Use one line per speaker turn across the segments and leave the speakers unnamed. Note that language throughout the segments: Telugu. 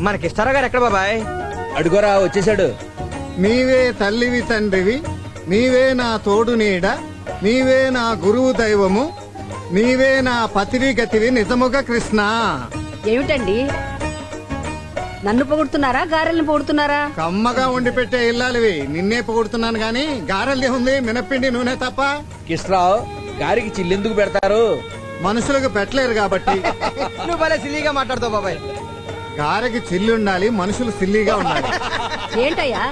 మనకిస్తారా గారు ఎక్కడ బాబాయ్?
అడుగోరా వచ్చేసాడు.
నీవే తల్లివి తండ్రివి, నీవే నా తోడు నీడ, నీవే నా గురువు దైవము, నీవే నా పతివి గతివి నిజముగా కృష్ణ.
ఏమిటండి, నన్ను పొగుడుతున్నారా గారెల్ని పొగుడుతున్నారా?
కమ్మగా వండి పెట్టే ఇల్లాలివి, నిన్నే పొగుడుతున్నాను గాని గారెల్ది ఉంది మినప్పిండి నూనె తప్ప.
కిష్రావు గారికి చిల్లెందుకు పెడతారు?
మనుషులకు పెట్టలేరు కాబట్టి.
నువ్వు భలే సిల్లీగా మాట్లాడుతావు బాబాయ్.
గారెకి చిల్లి ఉండాలి, మనుషులు సిల్లిగా ఉండాలి.
ఏంటయ్యా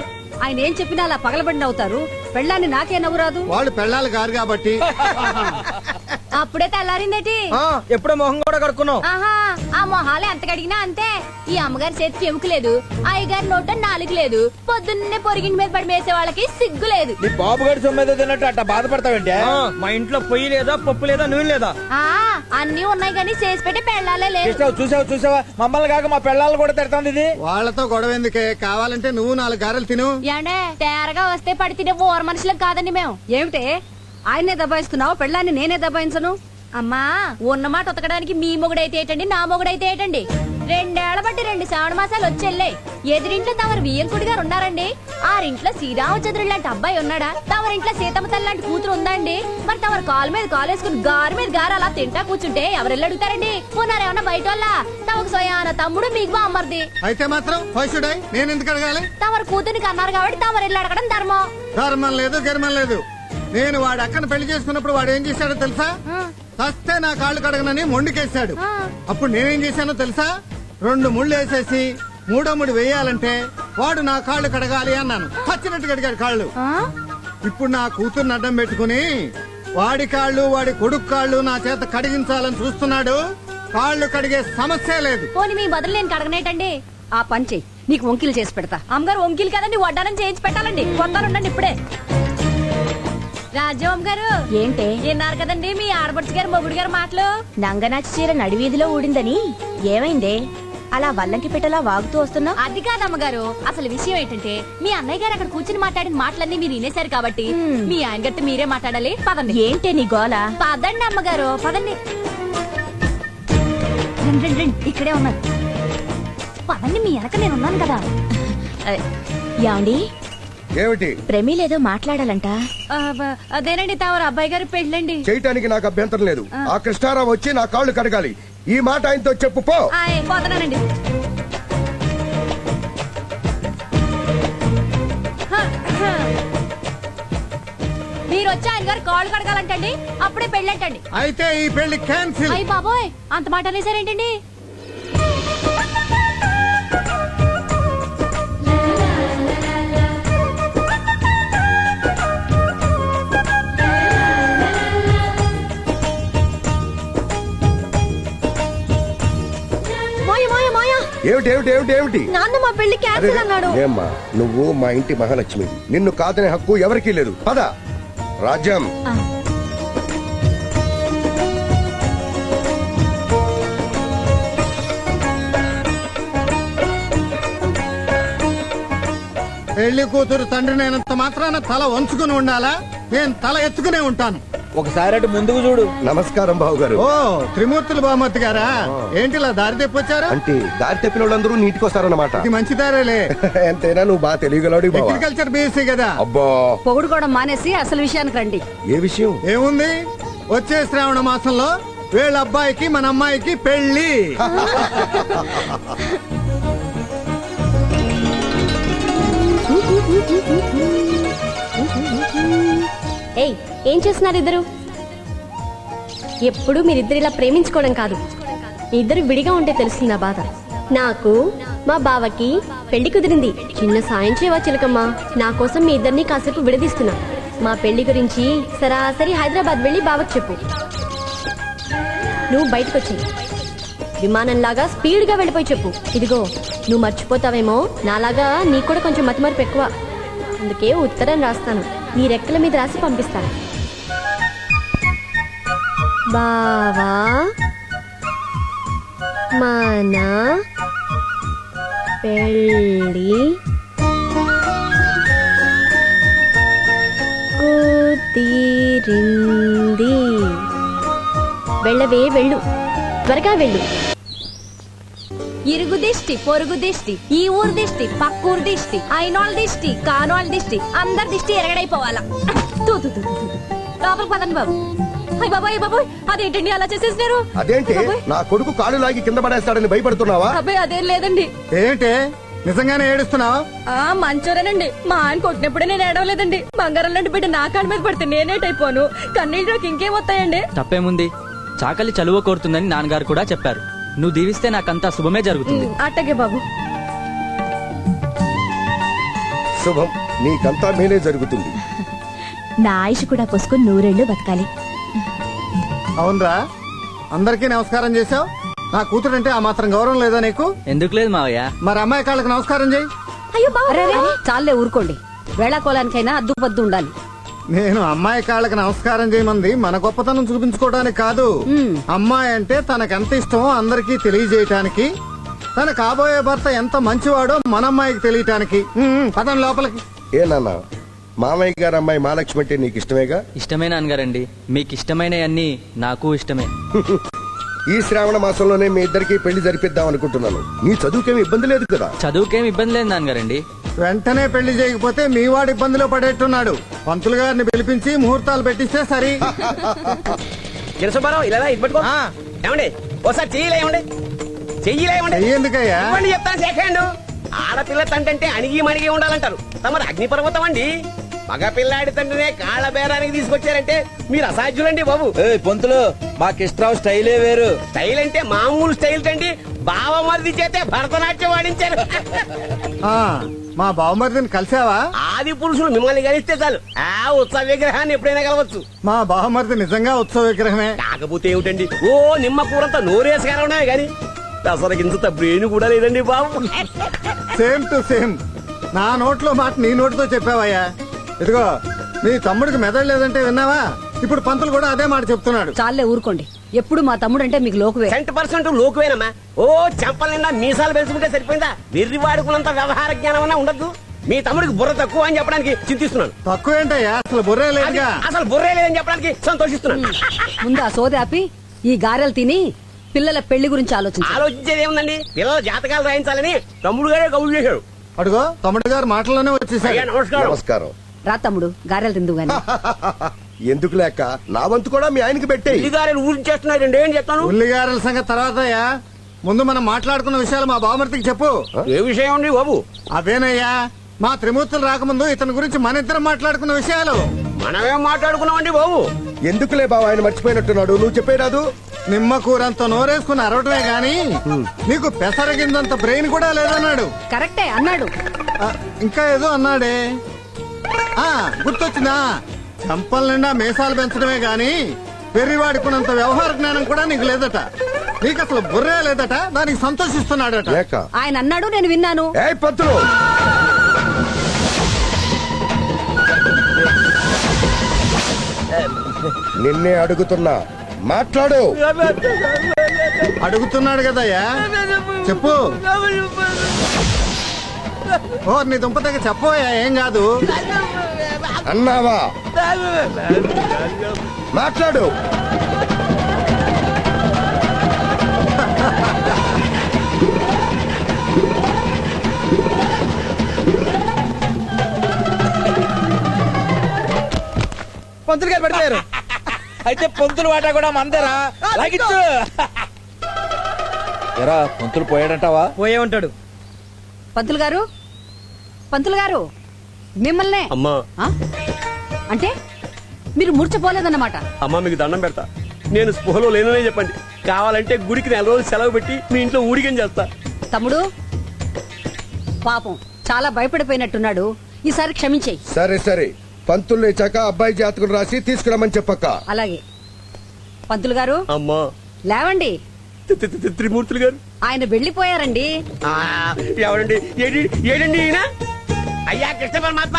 ఆయన ఏం చెప్పినా అలా పగలబడి నవ్వుతారు? పెళ్ళాన్ని నాకే నవ్వురాదు.
వాళ్ళు పెళ్ళాలి గారు కాబట్టి.
అప్పుడే తెల్లారిందేటి?
ఎప్పుడో మొహం కూడా కడుక్కున్నావు.
ఆహా, ఆ మొహాలు ఎంత కడిగినా అంతే. ఈ అమ్మగారి చేతికి ఎముక లేదు, అయ్యగారి నోట నాలుగు లేదు, పొద్దున్నే పొరిగింటి మీద పడి మేసే వాళ్ళకి సిగ్గు లేదు.
నీ బాబు గడి సొమ్మెదో తిన్నట్టు అట్ట బాధపడతావేంటి?
మా ఇంట్లో పొయ్యి లేదా, పప్పు లేదా, నూనె లేదా?
ఆ అన్ని ఉన్నాయి కానీ చేసి పెట్టి పెళ్ళాలే లేదు.
చూసావా మమ్మల్ని కాక మా పెళ్ళాలను కూడా తిడతాంది ఇది.
వాళ్ళతో గొడవ ఎందుకే, కావాలంటే నువ్వు 4 గారెలు తిను.
ఏండే తేరగా వస్తే పడి తినే ఓర మనుషులకు కాదండి మేము.
ఏమిటే ఆయనే దబాయిస్తున్నావు, పెళ్ళాన్ని నేనే దబాయించను?
అమ్మా ఉన్నమాట ఉతకడానికి మీ మొగుడైతే ఏటండి, నా మొగుడైతే ఏటండి? 2 ఏళ్ల బట్టి 2 శ్రావణ మాసాలు వచ్చెళ్ళాయి. ఎదురింట్లో తమరు వియ్యంకుడి గారు ఉన్నారండి. ఆరింట్లో శ్రీరామచంద్రుడు లాంటి అబ్బాయి ఉన్నాడా? తమరింట్లో సీతమ్మ తల్లి లాంటి కూతురు ఉందా అండి? మరి తమరు కాలు మీద కాలు వేసుకుని గారు మీద గారు అలా తింటా కూర్చుంటే ఎవరెళ్ళి అడుగుతారండి? పోనారేమన్నా బయట వాళ్ళ? తమకు సోయాన తమ్ముడు మీకు బామ్మర్ది.
అయితే మాత్రం నేను ఎందుకు అడగాలి?
తమరు కూతురికి అన్నారు కాబట్టి తమరు వెళ్ళి అడగడం ధర్మం.
ధర్మం లేదు గిర్మం లేదు. నేను వాడు అక్కను పెళ్లి చేసుకున్నప్పుడు వాడు ఏం చేశాడో తెలుసా? చస్తే నా కాళ్ళు కడగనని మొండికేశాడు. అప్పుడు నేనేం చేశానో తెలుసా? 2 ముళ్ళు వేసేసి 3వ ముడి వేయాలంటే వాడు నా కాళ్ళు కడగాలి అన్నాను. పచ్చినట్టు కడిగాడు కాళ్ళు. ఇప్పుడు నా కూతుర్ని అడ్డం పెట్టుకుని వాడి కాళ్ళు వాడి కొడుకు కాళ్ళు నా చేత కడిగించాలని చూస్తున్నాడు. కాళ్ళు కడిగే సమస్య లేదు.
పోనీ మీ బదులు నేను కడగనేటండి.
ఆ పని చెయ్యి, నీకు వంకీలు చేసి పెడతా.
అమ్మగారు వంకీలు కదండి, వడ్డానం చేయించి పెట్టాలండి. కొత్తానుండండి ఇప్పుడే. రాజ్యం గారు
ఏంటే
విన్నారు కదండి మీ ఆడపడుచు గారు మొగుడు గారు మాటలు.
నంగనాచి చీర నడివీధిలో ఊడిందని. ఏమైందే అలా వల్లంకి పెట్టలా వాగుతూ వస్తున్నా?
అది కాదమ్మగారు, అసలు విషయం ఏంటంటే మీ అన్నయ్య గారు అక్కడ కూర్చుని మాట్లాడిన మాటలన్నీ మీరు వినేశారు కాబట్టి మీ ఆయన గారితో మీరే మాట్లాడాలి. పదండి.
ఏంటే నీ గోల?
పదండి అమ్మగారు పదండి. రండి ఇక్కడే ఉన్నారు. పదండి, మీ వెనక నేను ఉన్నాను కదా.
యాండి
ఏమిటి?
ప్రేమిలేదో మాట్లాడాలంట.
అదేనండి తవరు అబ్బాయి గారు పెళ్ళండి.
చేయటానికి నాకు అభ్యంతరం లేదు. ఆ కృష్ణారావు వచ్చి నా కాళ్ళు కడగాలి. ఈ మాట ఆయనతో చెప్పు పో.
పోతున్నానండి. మీరు వచ్చి ఆయన గారు కాళ్ళు కడగాలంటండి, అప్పుడే పెళ్ళంటండి.
అయితే ఈ పెళ్లి క్యాన్సిల్.
అయ్యి బాబోయ్, అంత మాట అనేసారేంటండి?
ఏమిటి?
నాన్న మా పెళ్లి క్యాన్సిల్ అన్నాడు.
ఏమ్మా, నువ్వు మా ఇంటి మహాలక్ష్మి, నిన్ను కాదనే హక్కు ఎవరికీ లేదు. పద. రాజ్యం
పెళ్లి కూతురు తండ్రి నేనంత మాత్రాన తల వంచుకుని ఉండాలా? నేను తల ఎత్తుకునే ఉంటాను.
ఒకసారి అటు ముందుకు చూడు.
నమస్కారం బాబు గారు.
ఓ త్రిమూర్తులు బామర్తి గారా? ఏంటిలా దారి తెప్పొచ్చారా?
అంటే దారి తప్పిన వాళ్ళందరూ నీటికి వస్తారన్నమాట.
ఇది మంచి దారేలే.
ఎంతైనా నువ్వు బాగా తెలియగలడు.
అగ్రికల్చర్ బీఎస్సీ కదా.
అబ్బా,
పొగుడు కూడా మానేసి అసలు విషయానికి రండి.
ఏ విషయం?
ఏముంది, వచ్చే శ్రావణ మాసంలో వీళ్ళ అబ్బాయికి మన అమ్మాయికి పెళ్లి.
ఏయ్, ఏం చేస్తున్నారు ఇద్దరు? ఎప్పుడు మీరిద్దరు ఇలా ప్రేమించుకోవడం కాదు, ఇద్దరు విడిగా ఉంటే తెలుస్తుంది నా బాధ. నాకు మా బావకి పెళ్లి కుదిరింది. చిన్న సాయం చేయవా చిలకమ్మ? నా కోసం మీ ఇద్దరిని కాసేపు విడదీస్తున్నా. మా పెళ్లి గురించి సరాసరి హైదరాబాద్ వెళ్ళి బావకి చెప్పు. నువ్వు బయటకు వచ్చేయి, విమానంలాగా స్పీడ్ గా వెళ్ళిపోయి చెప్పు. ఇదిగో, నువ్వు మర్చిపోతావేమో, నాలాగా నీకు కూడా కొంచెం మతిమరుపు ఎక్కువ. అందుకే ఉత్తరం రాస్తాను, నీ రెక్కల మీద రాసి పంపిస్తాను. బావా మన పెళ్ళి కుదిరింది. వెళ్ళవే వెళ్ళు, త్వరగా వెళ్ళు.
ఇరుగు దిష్టి పొరుగు దిష్టి ఈ ఊరు దిష్టి పక్కూరు దిష్టి అయినోళ్ళ దిష్టి కానోళ్ళ దిష్టి అందరి దిష్టి ఎరగడైపోవాలా. తూ, తూ, తూ, తూ, తూ. లోపలికి పదండి బాబు. అయ్య బాబాయ్ బాబాయ్, అదేంటండి అలా చేసేసినారు?
అదేంటి నా కొడుకు కాళ్ళు లాగి కింద పడేస్తాడని భయపడుతున్నావా?
అబ్బాయి అదేం లేదండి.
ఏంటే నిజంగానే ఏడుస్తున్నావు?
ఆ మంచోరేనండి. మా ఆయన కొట్టినప్పుడే నేను ఏడవలేదండి. బంగారం లాంటి బిడ్డ నా కాళ్ళ మీద పడితే నేనేటైపోను. కన్నీళ్ళు నాకు ఇంకేం వస్తాయండి?
తప్పేముంది, చాకలి చలువ కోరుతుందని నాన్నగారు కూడా చెప్పారు. నువ్వు దీవిస్తే నాకంతా శుభమే జరుగుతుంది.
అట్టగే బాబు.
శుభం, నీకంతా మేలే జరుగుతుంది.
నా ఆయుష్ కూడా పోసుకుని 100 బతకాలి.
అవునరా, అందరికీ నమస్కారం చేశావు. నా కూతురంటే ఆ మాత్రం గౌరవం లేదా నీకు?
ఎందుకు లేదు మావయ్య?
మరి అమ్మాయి కాళ్ళకి నమస్కారం చేయి.
అయ్యో చాలే ఊరుకోండి. వేళాకోలానికైనా అద్దుపద్దు ఉండాలి.
నేను అమ్మాయి కాళ్ళకి నమస్కారం చేయమంది మన గొప్పతనం చూపించుకోవడానికి కాదు. అమ్మాయి అంటే తనకెంత ఇష్టమో అందరికీ తెలియజేయటానికి, తన కాబోయే భర్త ఎంత మంచివాడో మన అమ్మాయికి తెలియటానికి. పదం లోపలికి.
ఏ నాన్న, మామయ్య గారు అమ్మాయి మహాలక్ష్మి అంటే నీకు ఇష్టమేగా?
ఇష్టమే నాన్నగారండి. మీకు ఇష్టమైనవన్నీ నాకు ఇష్టమే.
ఈ శ్రావణ మాసంలోనే మీ ఇద్దరికి పెళ్లి జరిపిద్దాం అనుకుంటున్నాను. నీ చదువుకేమి ఇబ్బంది లేదు కదా?
చదువుకేం ఇబ్బంది లేదు నాన్నగారండి.
వెంటనే పెళ్లి చేయకపోతే మీ వాడు ఇబ్బందిలో పడేట్టున్నాడు. పంతులు గారిని పిలిపించి ముహూర్తాలు పెట్టిస్తే సరి.
సుబ్బారావు ఇలా ఇది పట్టుకో. ఏమండి ఒకసారి చెయ్యలేమండి, చెయ్యలేమండి.
ఎందుకయ్యా?
ఇవ్వండి చెప్తాను. సెకండ్ ఆడపిల్ల తంటే అణిగి మణిగి ఉండాలంటారు. తమరు అగ్నిపర్వతం అండి. మగ పిల్లాడి తండ్రినే కాళ్ళ బేరానికి తీసుకొచ్చారంటే మీరు అసాధ్యులండి బాబు.
పొంతులు, మా కిష్టరావు స్టైలే వేరు.
స్టైల్ అంటే మామూలు స్టైల్ కండి. బావమరిది చేతే భరతనాట్యం వాడించారు.
ఆ, మా బావమరిదిని కలిసావా?
ఆది పురుషులు మిమ్మల్ని కలిస్తే చాలు ఆ ఉత్సవ విగ్రహాన్ని ఎప్పుడైనా కలవచ్చు.
మా బావమరిది నిజంగా ఉత్సవ విగ్రహమే.
కాకపోతే ఏమిటండి, ఓ నిమ్మ కూరంతా నోరేసుకరవడమే గాని అసలుకింత బ్రెయిన్ కూడా లేదండి బాబు.
Same to same. నా నోట్లో మాట నీ నోటితో చెప్పావయ్యా. ఇదిగో, నీ తమ్ముడికి మెదడు లేదంటే విన్నావా? ఇప్పుడు పంతులు కూడా అదే మాట చెప్తున్నాడు.
చాలే ఊరుకోండి. ఎప్పుడు మా తమ్ముడు అంటే మీకు లోకువే.
100% లోకువేనమ్మా. ఓ చెంపల నిండా మీసాలు పెంచుకుంటే సరిపోయిందా? వెర్రి వాడుకున్నంత వ్యవహార జ్ఞానం అన్నా ఉండద్దు. మీ తమ్ముడికి బుర్ర తక్కువ అని చెప్పడానికి చింతిస్తున్నాను.
తక్కువేంటయ్యా, అసలు బుర్రే లేదుగా.
అసలు బుర్రే లేదని చెప్పడానికి సంతోషిస్తున్నాను.
ముందు ఆ సోది ఆపి ఈ గారెలు తిని పిల్లల పెళ్లి గురించి ఆలోచించు.
ఆలోచించేది ఏముందండి, పిల్లల జాతకాలు రాయించాలని తమ్ముడు గారే కబులు చేశాడు.
అడుగో, తమ్ముడు గారు మాటల్లోనే
అయ్యా
వచ్చేసాడు.
నమస్కారం.
నమస్కారం.
రా తమ్ముడు, గారెలు తిందు గాని.
ఎందుకు లేక నా వంతు కూడా మీ ఆయనకి పెట్టేయి.
ఇల్లి గారు ఊరించేస్తున్నారండి, ఏం చెప్తాను?
ఉల్లిగారెల సంగతి తర్వాతయ్యా. ముందు మనం మాట్లాడుకున్న విషయాలు మా బావమరిదికి చెప్పు.
ఏ విషయం అండి బాబు?
అవేనయ్యా, మా త్రిమూర్తులు రాకముందు ఇతని గురించి మన ఇద్దరం మాట్లాడుకున్న విషయాలు.
మనమేం మాట్లాడుకున్నామండి బాబు?
ఎందుకులే బావ, ఆయన మర్చిపోయినట్టున్నాడు. నువ్వు చెప్పేరాదు.
నిమ్మ కూరంత నోరేసుకుని అరవటమే గాని నీకు పెసరగిందంత బ్రెయిన్ కూడా లేదన్నాడు.
కరెక్టే అన్నాడు.
ఆ, ఇంకా ఏదో అన్నాడే. ఆ, గుర్తొచ్చిందా? చంపల నిండా మీసాలు పెంచడమే గాని పెరివాడుకున్నంత వ్యవహార జ్ఞానం కూడా నీకు లేదట. నీకు అసలు బుర్రే లేదట. దానికి సంతోషిస్తున్నాడట.
లేక
ఆయన అన్నాడు, నేను విన్నాను.
ఏ పంతులు, నిన్నే అడుగుతున్నా, మాట్లాడు.
అడుగుతున్నాడు కదయ్యా, చెప్పు. ఓ నీ దుంప దగ్గర చెప్పోయా, ఏం కాదు.
అన్నావా? మాట్లాడు.
పంతులు గారు పడిపోయారు.
అయితే పొంతులు వాటా కూడా మందరా లాగిచ్చు. ఎరా, పొంతులు పోయాడంటావా?
పోయే ఉంటాడు.
పంతులు గారు, పంతులు గారు, మిమ్మల్నే.
అమ్మా
ఆ? అంటే మీరు మూర్చపోలేదన్నమాట.
అమ్మా మీకు దండం పెడతా, నేను స్పృహలో లేననే చెప్పండి. కావాలంటే గుడికి 4 రోజులు సెలవు పెట్టి మీ ఇంట్లో ఊడిగం చేస్తా.
తమ్ముడు పాపం చాలా భయపడిపోయినట్టున్నాడు. ఈసారి క్షమించేయి.
సరే సరే, పంతులు లేచాక అబ్బాయి జాతకులు రాసి తీసుకురమ్మని చెప్పక్క.
అలాగే. పంతులు గారు
అమ్మా
లేవండి.
త్రిమూర్తులు గారు
ఆయన వెళ్లిపోయారండి.
ఎవరండి? ఏడండి ఈయన? అయ్యా కృష్ణ పరమాత్మ,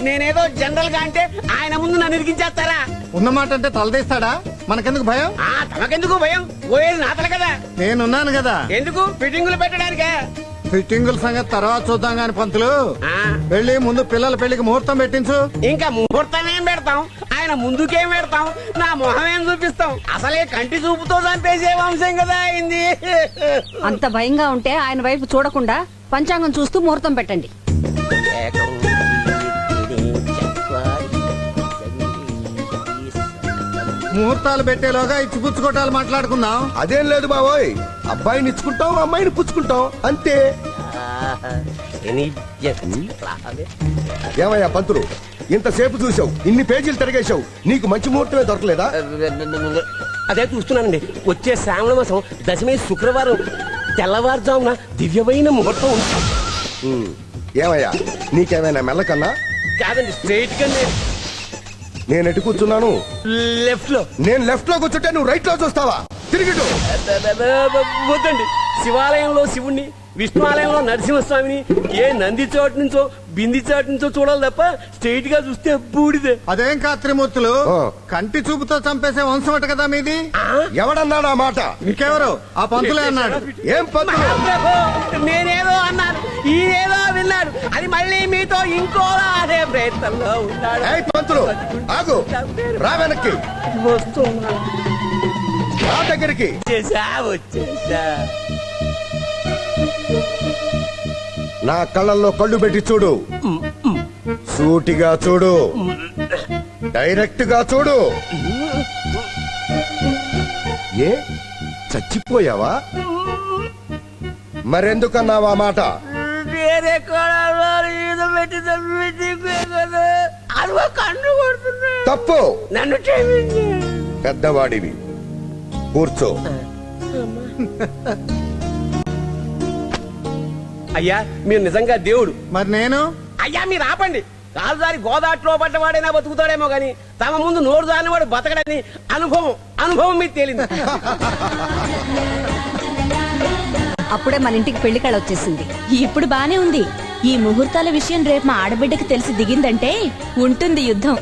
నేనేదో జనరల్ గా అంటే ఆయన ముందు నన్ను ఇరికించేస్తారా?
ఉన్నమాట అంటే తలదీస్తాడా? మనకెందుకు భయం?
తమకెందుకు భయం? పోయేది నాతల కదా.
నేనున్నాను కదా.
ఎందుకు? ఫిట్టింగులు పెట్టడానికే.
ఫిట్టింగుల సంగతి తర్వాత చూద్దాం గాని పంతులు, వెళ్ళి ముందు పిల్లల పెళ్లికి ముహూర్తం పెట్టించు.
ఇంకా ముహూర్తం ఏం పెడతాం? ఆయన ముందుకేం పెడతాం? నా మొహం ఏం చూపిస్తాం? అసలే కంటి చూపుతో చంపేసే వంశం కదా అయింది.
అంత భయంగా ఉంటే ఆయన వైపు చూడకుండా పంచాంగం చూస్తూ ముహూర్తం పెట్టండి.
ముహూర్తాలు పెట్టేలోగా ఇచ్చిపుచ్చుకోటాలు మాట్లాడుకుందాం.
అదేం లేదు బావోయ్, అబ్బాయిని ఇచ్చుకుంటాం, అమ్మాయిని పుచ్చుకుంటాం అంతే. ఏమయ్యా పంతులు, ఇంతసేపు చూసావు, ఇన్ని పేజీలు తిరిగేశావు, నీకు మంచి ముహూర్తమే దొరకలేదా?
అదే చూస్తున్నానండి. వచ్చే శ్రావణ మాసం దశమి శుక్రవారం తెల్లవారుజామున దివ్యమైన ముహూర్తం ఉంది.
ఏమయ్యా నీకేమైనా మెల్లకన్నా?
కాదండి, స్ట్రైట్ గా
నేను ఎటు కూర్చున్నాను?
లెఫ్ట్ లో.
నేను లెఫ్ట్ లో కూర్చుంటే నువ్వు రైట్ లో చూస్తావా? తిరిగిటు.
వద్దండి, శివాలయంలో శివుణ్ణి, విష్ణువాలయంలో నరసింహస్వామిని ఏ నంది చోటు నుంచో బింది చాటు నుంచో చూడాలి తప్ప స్ట్రైట్ గా చూస్తే బూడిదే.
అదేం కాదు త్రిమూర్తులు, కంటి చూపుతో చంపేసే వంశం అట కదా మీది.
ఎవడన్నాడు ఆ మాట?
ఇంకెవరు? ఆ పంతులే అన్నాడు.
ఏం పంతులు?
నేనేదో అన్నాను, ఈయనేదో విన్నాడు, అది మళ్ళీ మీతో ఇంకోలా అదే ప్రయత్నంలో ఉన్నాడు.
ఏయ్ పంతులు ఆగు, రా వెనక్కి.
వస్తున్నా,
నా దగ్గరికి.
వచ్చేసా.
నా కళ్ళల్లో కళ్ళు పెట్టి చూడు, సూటిగా చూడు, డైరెక్ట్ గా చూడు. ఏ చచ్చిపోయావా? మరెందుకన్నావా మాట?
వేరే కోడలు పెట్టి అదిగో కన్ను కొడుతున్నా.
తప్పు.
నన్ను క్షమించు.
పెద్దవాడివి, కూర్చో.
అయ్యా మీరు నిజంగా దేవుడు.
మరి నేను?
అయ్యా మీరు ఆపండి. కాలుదారి గోదాట్లో పడ్డవాడైనా బతుకుతాడేమో గాని తమ ముందు నోరు దాని వాడు బతకడని అనుభవం మీకు తేలింది.
అప్పుడే మన ఇంటికి పెళ్లి కళ వచ్చేసింది.
ఇప్పుడు బానే ఉంది. ఈ ముహూర్తాల విషయం రేపు మా ఆడబిడ్డకి తెలిసి దిగిందంటే ఉంటుంది యుద్ధం.